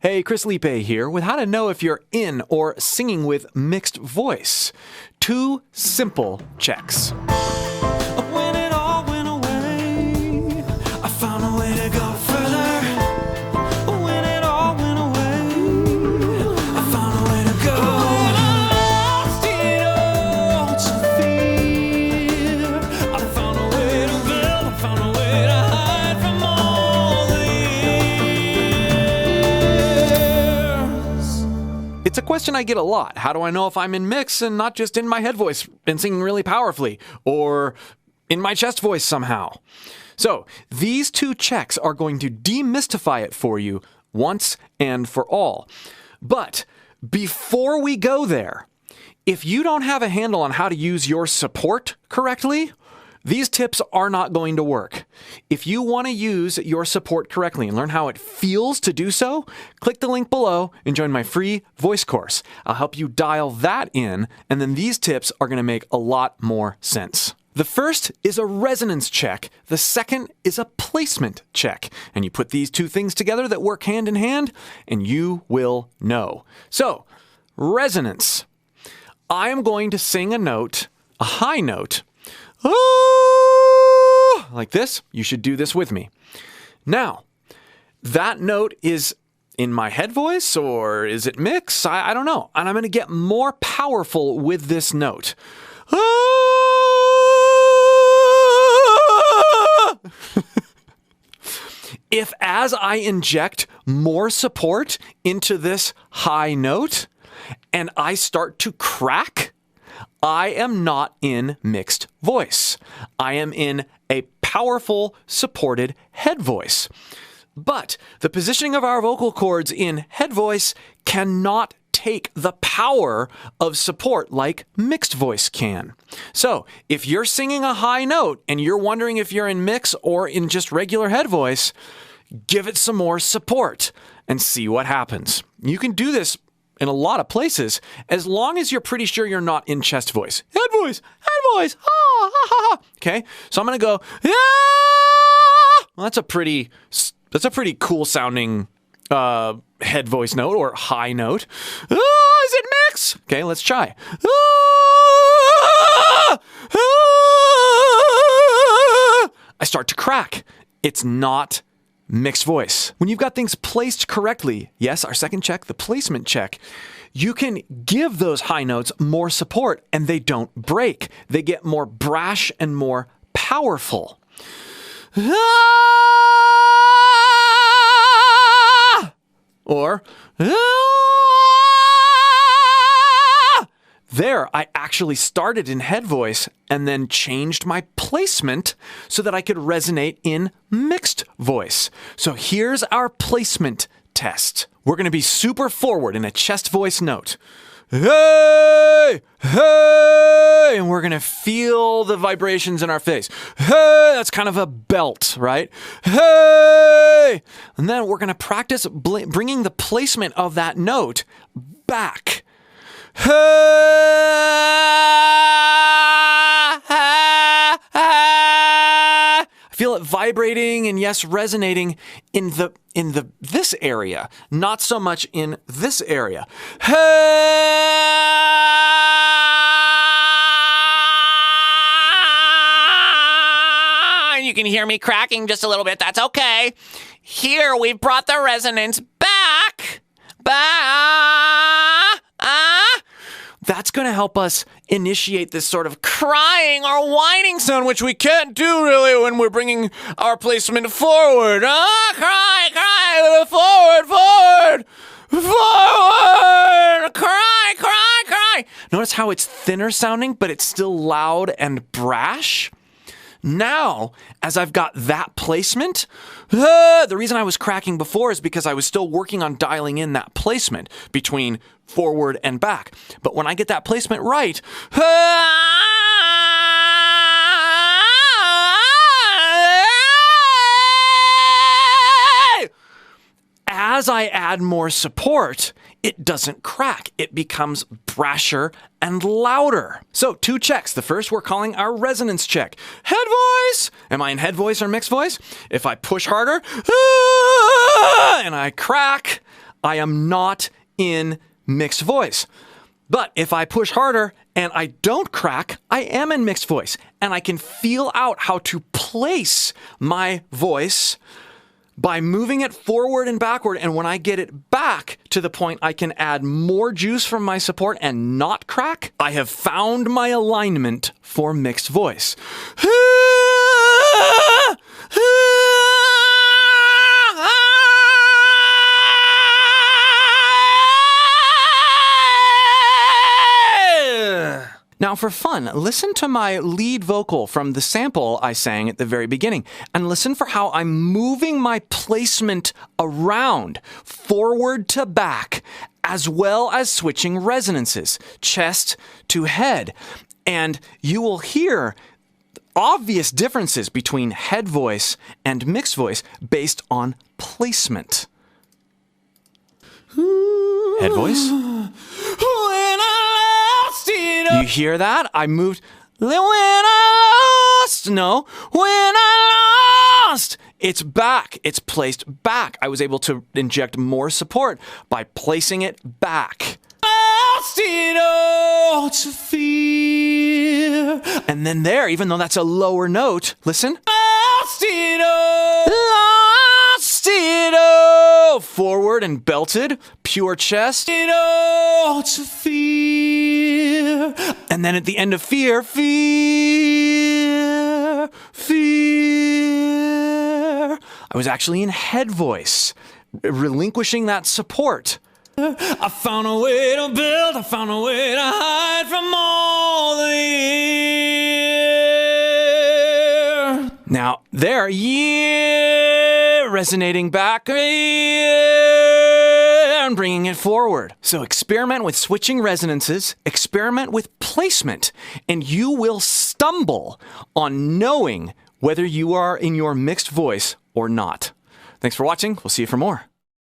Hey, Chris Liepe here with how to know if you're in or singing with mixed voice. 2 simple checks. When it all went away, I found a way to go further. When it all went away, I found a way to go. When I lost it all to fear, I found a way to build, I found a way to hide from all the years. It's a question I get a lot. How do I know if I'm in mix and not just in my head voice and singing really powerfully, or in my chest voice somehow? So these 2 checks are going to demystify it for you once and for all. But before we go there, if you don't have a handle on how to use your support correctly, these tips are not going to work. If you want to use your support correctly and learn how it feels to do so, click the link below and join my free voice course. I'll help you dial that in, and then these tips are going to make a lot more sense. The first is a resonance check. The second is a placement check. And you put these 2 things together that work hand in hand, and you will know. So, resonance. I am going to sing a note, a high note, like this. You should do this with me. Now, that note is in my head voice, or is it mix? I don't know. And I'm going to get more powerful with this note. If as I inject more support into this high note and I start to crack, I am not in mixed voice. I am in a powerful, supported head voice. But the positioning of our vocal cords in head voice cannot take the power of support like mixed voice can. So if you're singing a high note and you're wondering if you're in mix or in just regular head voice, give it some more support and see what happens. You can do this in a lot of places, as long as you're pretty sure you're not in chest voice. Head voice, ha, ha, ha. Okay, so I'm gonna go, yeah! Well, that's a pretty cool sounding head voice note or high note. Is it mix? Okay, let's try. I start to crack. It's not mixed voice. When you've got things placed correctly, yes, our second check, the placement check, you can give those high notes more support and they don't break. They get more brash and more powerful. Or there, I actually started in head voice and then changed my placement so that I could resonate in mixed voice. So here's our placement test. We're going to be super forward in a chest voice note. Hey, hey, and we're going to feel the vibrations in our face. Hey, that's kind of a belt, right? Hey, and then we're going to practice bringing the placement of that note back. I feel it vibrating and yes, resonating in this area, not so much in this area. You can hear me cracking just a little bit. That's okay. Here, we've brought the resonance back. That's going to help us initiate this sort of crying or whining sound, which we can't do really when we're bringing our placement forward. Cry, forward, cry. Notice how it's thinner sounding, but it's still loud and brash. Now, as I've got that placement, the reason I was cracking before is because I was still working on dialing in that placement between forward and back. But when I get that placement right, as I add more support, it doesn't crack. It becomes brasher and louder. So 2 checks. The first we're calling our resonance check. Head voice. Am I in head voice or mixed voice? If I push harder and I crack, I am not in mixed voice. But if I push harder and I don't crack, I am in mixed voice. And I can feel out how to place my voice by moving it forward and backward. And when I get it back to the point I can add more juice from my support and not crack, I have found my alignment for mixed voice. Now, for fun, listen to my lead vocal from the sample I sang at the very beginning, and listen for how I'm moving my placement around, forward to back, as well as switching resonances, chest to head. And you will hear obvious differences between head voice and mixed voice based on placement. Head voice? You hear that? I moved. When I lost. No. When I lost. It's back. It's placed back. I was able to inject more support by placing it back. Lost it all to fear. And then there, even though that's a lower note, listen. Lost it all. Lost it all. Forward and belted. Pure chest. It all to fear. And then at the end of fear, fear, fear. I was actually in head voice, relinquishing that support. I found a way to build, I found a way to hide from all the air. Now, there, yeah, resonating back, yeah, and bringing it forward. So experiment with switching resonances, experiment with placement, and you will stumble on knowing whether you are in your mixed voice or not. Thanks for watching. We'll see you for more.